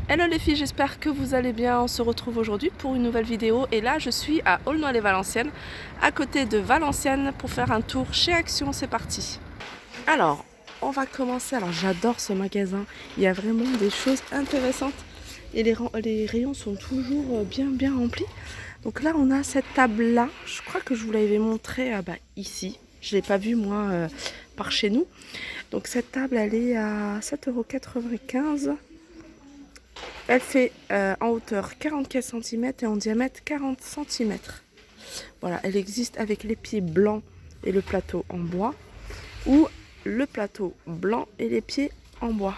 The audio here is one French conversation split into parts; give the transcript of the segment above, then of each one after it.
Hello les filles, j'espère que vous allez bien. On se retrouve aujourd'hui pour une nouvelle vidéo et là je suis à Aulnoy-les-Valenciennes, à côté de Valenciennes, pour faire un tour chez Action. C'est parti. Alors, on va commencer. Alors j'adore ce magasin, il y a vraiment des choses intéressantes et les rayons sont toujours bien remplis. Donc là on a cette table là, je crois que je vous l'avais montré ici. Je ne l'ai pas vue moi par chez nous. Donc cette table elle est à 7,95 €. Elle fait en hauteur 44 cm et en diamètre 40 cm. Voilà, elle existe avec les pieds blancs et le plateau en bois ou le plateau blanc et les pieds en bois.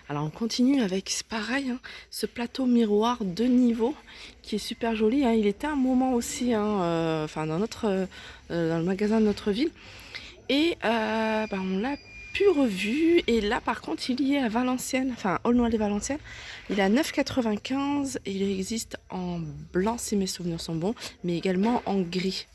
Alors on continue avec pareil, hein, ce plateau miroir de niveau qui est super joli. Hein. Il était un moment aussi dans le magasin de notre ville. Et on l'a plus revu. Et là par contre il y est à Valenciennes, enfin Aulnoy-les-Valenciennes. Il est à 9,95 € et il existe en blanc si mes souvenirs sont bons, mais également en gris.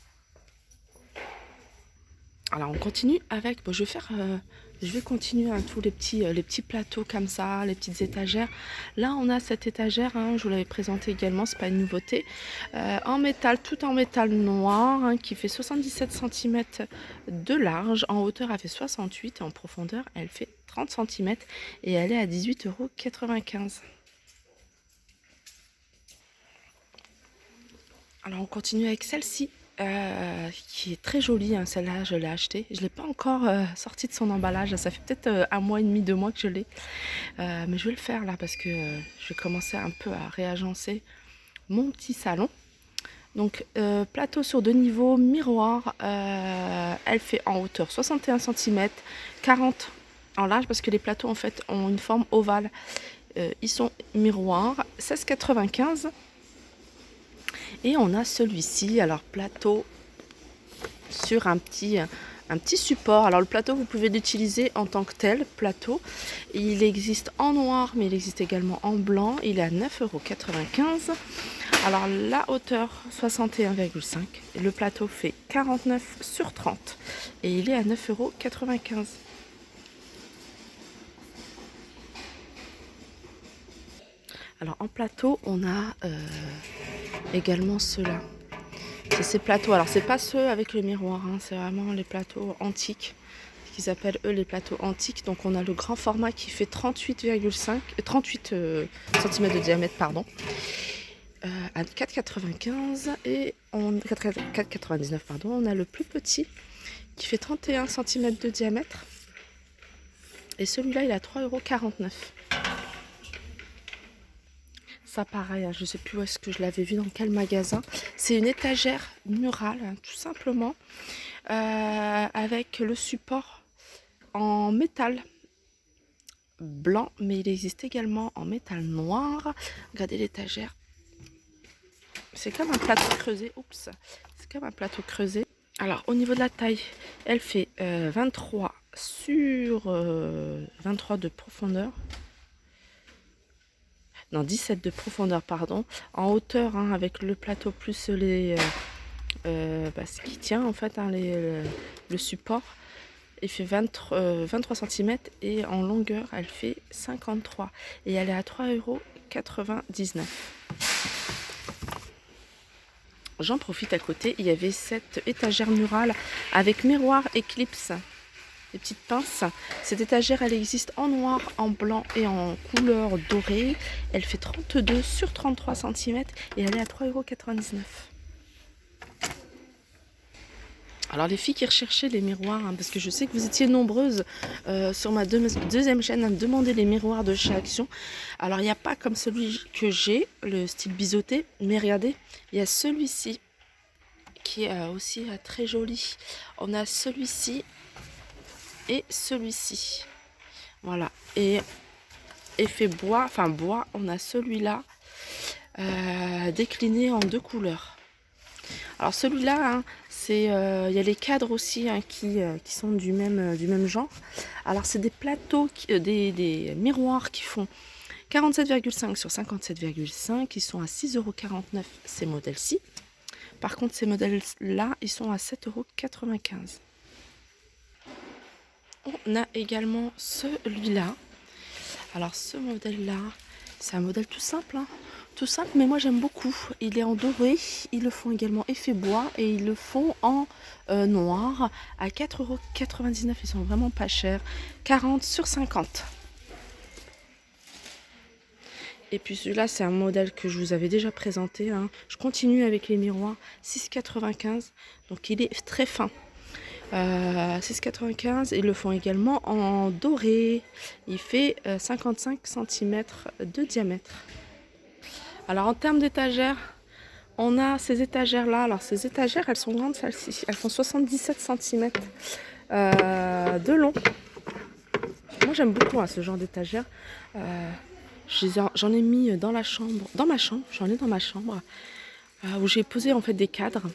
Alors on continue avec, je vais continuer hein, tous les petits plateaux comme ça, les petites étagères. Là on a cette étagère, hein, je vous l'avais présenté également, c'est pas une nouveauté, en métal, tout en métal noir, hein, qui fait 77 cm de large, en hauteur elle fait 68 et en profondeur elle fait 30 cm et elle est à 18,95 €. Alors on continue avec celle-ci. Qui est très jolie, hein, celle-là je l'ai achetée. Je ne l'ai pas encore sortie de son emballage, ça fait peut-être 1 mois et demi, 2 mois que je l'ai. Mais je vais le faire là parce que je vais commencer un peu à réagencer mon petit salon. Donc plateau sur 2 niveaux, miroir, elle fait en hauteur 61 cm, 40 en large parce que les plateaux en fait ont une forme ovale. Ils sont miroirs, 16,95 €. Et on a celui-ci, alors plateau sur un petit support. Alors le plateau, vous pouvez l'utiliser en tant que tel, plateau. Il existe en noir, mais il existe également en blanc. Il est à 9,95 €. Alors la hauteur, 61,5 €. Le plateau fait 49 sur 30 et il est à 9,95 €. Alors en plateau, on a également ceux-là. C'est ces plateaux. Alors c'est pas ceux avec le miroir, hein, c'est vraiment les plateaux antiques, ce qu'ils appellent eux les plateaux antiques. Donc on a le grand format qui fait 38 cm de diamètre, pardon, à 4,95 € et 4,99 €, pardon. On a le plus petit qui fait 31 cm de diamètre et celui-là il est à 3,49 €. Ça pareil, hein, je ne sais plus où est-ce que je l'avais vu, dans quel magasin. C'est une étagère murale, hein, tout simplement, avec le support en métal blanc, mais il existe également en métal noir. Regardez l'étagère. C'est comme un plateau creusé. Oups, c'est comme un plateau creusé. Alors au niveau de la taille, elle fait 23 sur 23 de profondeur. Non, 17 de profondeur, pardon. En hauteur, hein, avec le plateau plus ce qui tient en fait, hein, le support, il fait 23 cm et en longueur, elle fait 53 et elle est à 3,99 €. J'en profite, à côté, il y avait cette étagère murale avec miroir éclipse. Les petites pinces. Cette étagère, elle existe en noir, en blanc et en couleur dorée. Elle fait 32 sur 33 cm et elle est à 3,99 €. Alors les filles qui recherchaient les miroirs, hein, parce que je sais que vous étiez nombreuses sur ma deuxième chaîne à me demander les miroirs de chez Action. Alors il n'y a pas comme celui que j'ai, le style biseauté, mais regardez, il y a celui-ci qui est aussi très joli. On a celui-ci et celui-ci, voilà. Et effet bois, enfin bois, on a celui-là décliné en 2 couleurs. Alors celui-là, hein, il y a les cadres aussi, hein, qui sont du même genre. Alors c'est des plateaux, des miroirs qui font 47,5 sur 57,5. Ils sont à 6,49 € ces modèles-ci. Par contre ces modèles-là, ils sont à 7,95 €. On a également celui-là. Alors ce modèle-là, c'est un modèle tout simple, hein. Tout simple, mais moi j'aime beaucoup. Il est en doré, ils le font également effet bois et ils le font en noir à 4,99 €. Ils sont vraiment pas chers, 40 sur 50. Et puis celui-là, c'est un modèle que je vous avais déjà présenté, hein. Je continue avec les miroirs, 6,95 €, donc il est très fin. 6,95 €, ils le font également en doré. Il fait 55 centimètres de diamètre. Alors en termes d'étagères, on a ces étagères-là. Alors ces étagères, elles sont grandes, celles-ci. Elles font 77 centimètres de long. Moi j'aime beaucoup, hein, ce genre d'étagère. J'en ai mis dans la chambre, j'en ai dans ma chambre, où j'ai posé en fait des cadres.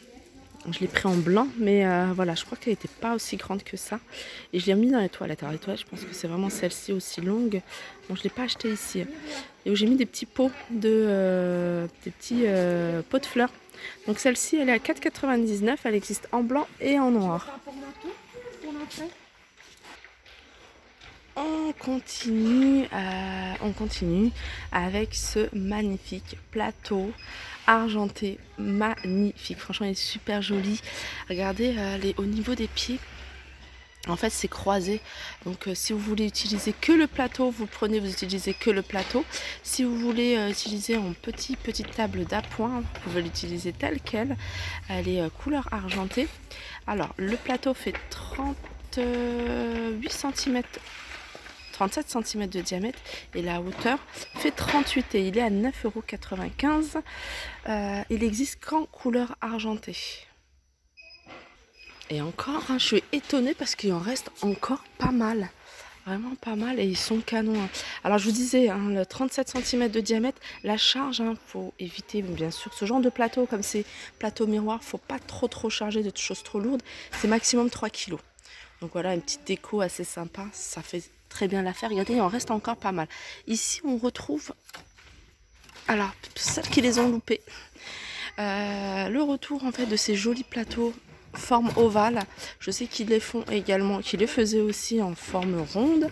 Je l'ai pris en blanc, mais voilà, je crois qu'elle n'était pas aussi grande que ça. Et je l'ai mis dans les toilettes. Alors les toilettes, je pense que c'est vraiment celle-ci aussi longue. Donc je ne l'ai pas acheté ici. Et où j'ai mis des petits pots pots de fleurs. Donc celle-ci, elle est à 4,99 €. Elle existe en blanc et en noir. On continue avec ce magnifique plateau argenté, magnifique. Franchement, il est super joli. Regardez, au niveau des pieds, en fait, c'est croisé. Donc, si vous voulez utiliser que le plateau, vous prenez, vous utilisez que le plateau. Si vous voulez utiliser en petite table d'appoint, vous pouvez l'utiliser telle qu'elle. Elle est couleur argentée. Alors, le plateau fait 38 cm. 37 cm de diamètre et la hauteur fait 38 et il est à 9,95 €. Il existe qu'en couleur argentée. Et encore, hein, je suis étonnée parce qu'il en reste encore pas mal. Vraiment pas mal et ils sont canons, hein. Alors je vous disais, hein, le 37 cm de diamètre, la charge, hein, faut éviter bien sûr ce genre de plateau comme ces plateaux miroirs, faut pas trop charger de choses trop lourdes, c'est maximum 3 kg. Donc voilà, une petite déco assez sympa, ça fait très bien l'affaire. Regardez, il en reste encore pas mal. Ici, on retrouve, alors, celles qui les ont loupés, le retour en fait de ces jolis plateaux forme ovale. Je sais qu'ils les font également, qu'ils les faisaient aussi en forme ronde.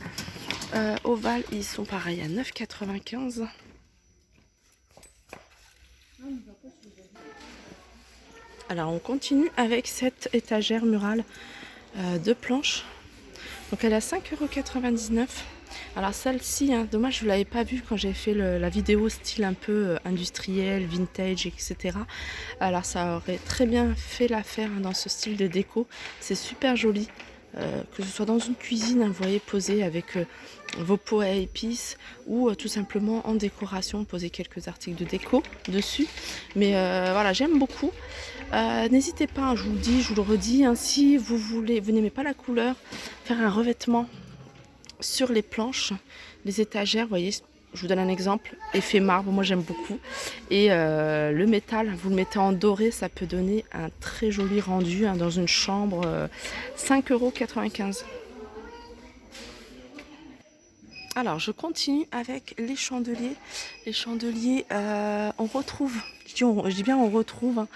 Ovale, ils sont pareils à 9,95 €. Alors on continue avec cette étagère murale de planches. Donc elle est à 5,99 €. Alors celle-ci, hein, dommage je ne l'avais pas vue quand j'ai fait la vidéo style un peu industriel, vintage, etc. Alors ça aurait très bien fait l'affaire, hein, dans ce style de déco. C'est super joli. Que ce soit dans une cuisine, hein, vous voyez, posé avec vos pots à épices ou tout simplement en décoration, poser quelques articles de déco dessus. Mais voilà, j'aime beaucoup. N'hésitez pas, hein, je vous le dis, je vous le redis, hein, si vous n'aimez pas la couleur, faire un revêtement sur les planches, les étagères, vous voyez, je vous donne un exemple, effet marbre, moi j'aime beaucoup. Et le métal, vous le mettez en doré, ça peut donner un très joli rendu, hein, dans une chambre, 5,95 €. Alors je continue avec les chandeliers. Les chandeliers, on retrouve, je dis bien on retrouve, hein,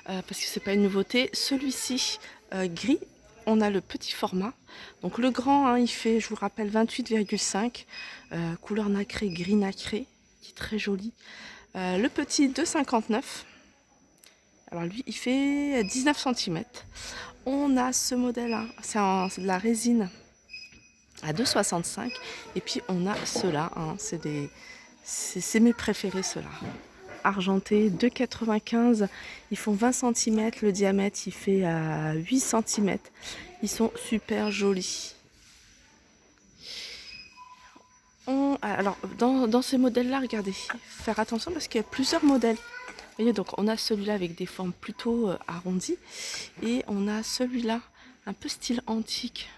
parce que c'est pas une nouveauté. Celui-ci gris, on a le petit format. Donc le grand, hein, il fait, je vous rappelle, 28,5, couleur nacré, gris nacré, qui est très joli. Le petit 2,59. Alors lui, il fait 19 cm. On a ce modèle, hein, c'est de la résine à 2,65. Et puis on a ceux-là, hein, c'est mes préférés ceux-là. Argenté, 2,95. Ils font 20 cm, le diamètre il fait 8 cm. Ils sont super jolis. Alors dans ces modèles-là, regardez, faire attention parce qu'il y a plusieurs modèles. Vous voyez, donc on a celui-là avec des formes plutôt arrondies et on a celui-là un peu style antique.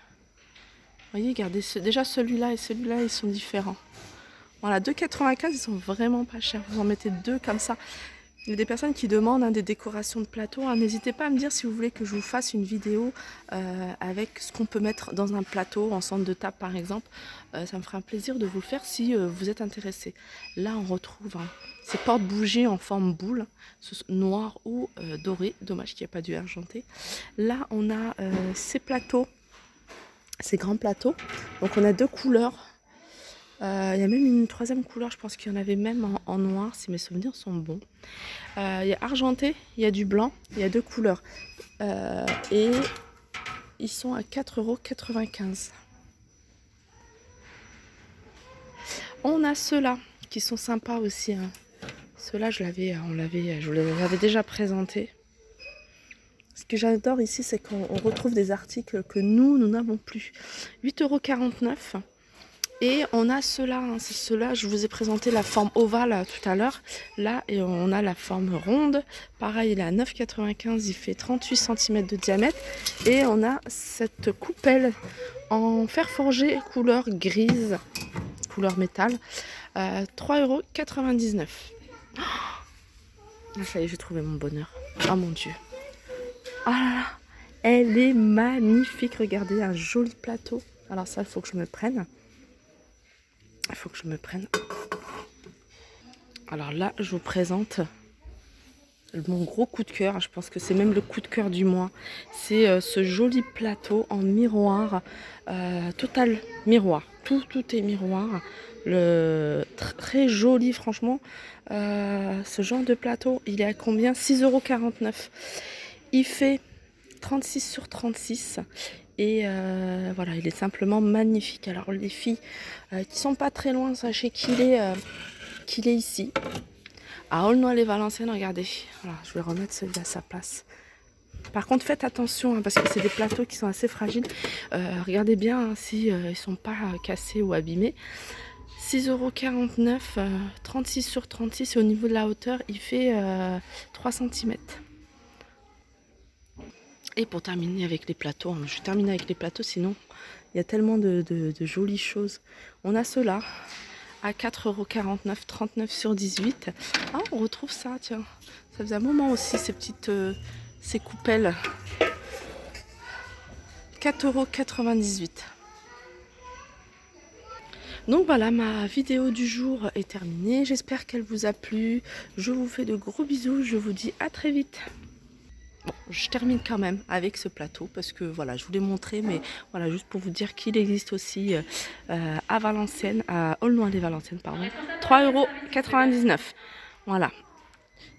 Vous voyez, regardez, déjà celui-là et celui-là, ils sont différents. Voilà, 2,95, ils sont vraiment pas chers. Vous en mettez deux comme ça. Il y a des personnes qui demandent, hein, des décorations de plateau. Hein. N'hésitez pas à me dire si vous voulez que je vous fasse une vidéo avec ce qu'on peut mettre dans un plateau, en centre de table par exemple. Ça me fera un plaisir de vous le faire si vous êtes intéressé. Là, on retrouve, hein, ces porte-bougies en forme boule, noir ou doré. Dommage qu'il n'y ait pas du argenté. Là, on a ces plateaux, ces grands plateaux. Donc, on a deux couleurs. Il y a même une troisième couleur, je pense qu'il y en avait même en noir, si mes souvenirs sont bons. Il y a argenté, il y a du blanc, il y a 2 couleurs. Et ils sont à 4,95 €. On a ceux-là qui sont sympas aussi, hein. Ceux-là, je vous les avais déjà présentés. Ce que j'adore ici, c'est qu'on retrouve des articles que nous n'avons plus. 8,49 €. Et on a ceux-là, hein, c'est ceux-là, je vous ai présenté la forme ovale tout à l'heure. Là, et on a la forme ronde. Pareil, il est à 9,95 €, il fait 38 cm de diamètre. Et on a cette coupelle en fer forgé, couleur grise, couleur métal, 3,99 €. Ah, ça y est, j'ai trouvé mon bonheur. Oh mon Dieu. Ah là là, elle est magnifique. Regardez, un joli plateau. Alors ça, il faut que je me prenne. Il faut que je me prenne. Alors là, je vous présente mon gros coup de cœur. Je pense que c'est même le coup de cœur du mois. C'est ce joli plateau en miroir. Total miroir. Tout est miroir. Très joli, franchement. Ce genre de plateau, il est à combien? 6,49 €. Il fait 36 sur 36. Et voilà, il est simplement magnifique. Alors les filles qui sont pas très loin, sachez qu'il est ici, à Aulnoy-les-Valenciennes. Regardez, voilà, je vais remettre celui-là à sa place. Par contre, faites attention, hein, parce que c'est des plateaux qui sont assez fragiles. Regardez bien, hein, si ils sont pas cassés ou abîmés. 6,49 €, 36 sur 36, et au niveau de la hauteur, il fait 3 cm. Et pour terminer avec les plateaux, hein, je vais terminer avec les plateaux, sinon il y a tellement de jolies choses. On a ceux-là à 4,49 €, 39 sur 18. Ah, on retrouve ça, tiens. Ça faisait un moment aussi, ces petites ces coupelles. 4,98 €. Donc voilà, ma vidéo du jour est terminée. J'espère qu'elle vous a plu. Je vous fais de gros bisous. Je vous dis à très vite. Bon, je termine quand même avec ce plateau parce que voilà, je vous l'ai montré, mais voilà, juste pour vous dire qu'il existe aussi à Valenciennes, à Aulnoy-les-Valenciennes, pardon, 3,99 €. Voilà.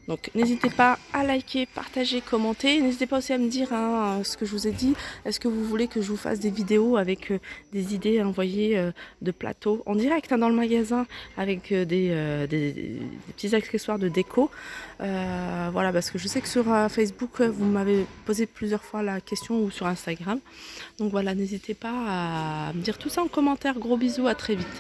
Donc n'hésitez pas à liker, partager, commenter. N'hésitez pas aussi à me dire hein, ce que je vous ai dit. Est-ce que vous voulez que je vous fasse des vidéos avec des idées envoyées de plateaux en direct hein, dans le magasin avec des petits accessoires de déco. Voilà, parce que je sais que sur Facebook, vous m'avez posé plusieurs fois la question ou sur Instagram. Donc voilà, n'hésitez pas à me dire tout ça en commentaire. Gros bisous, à très vite.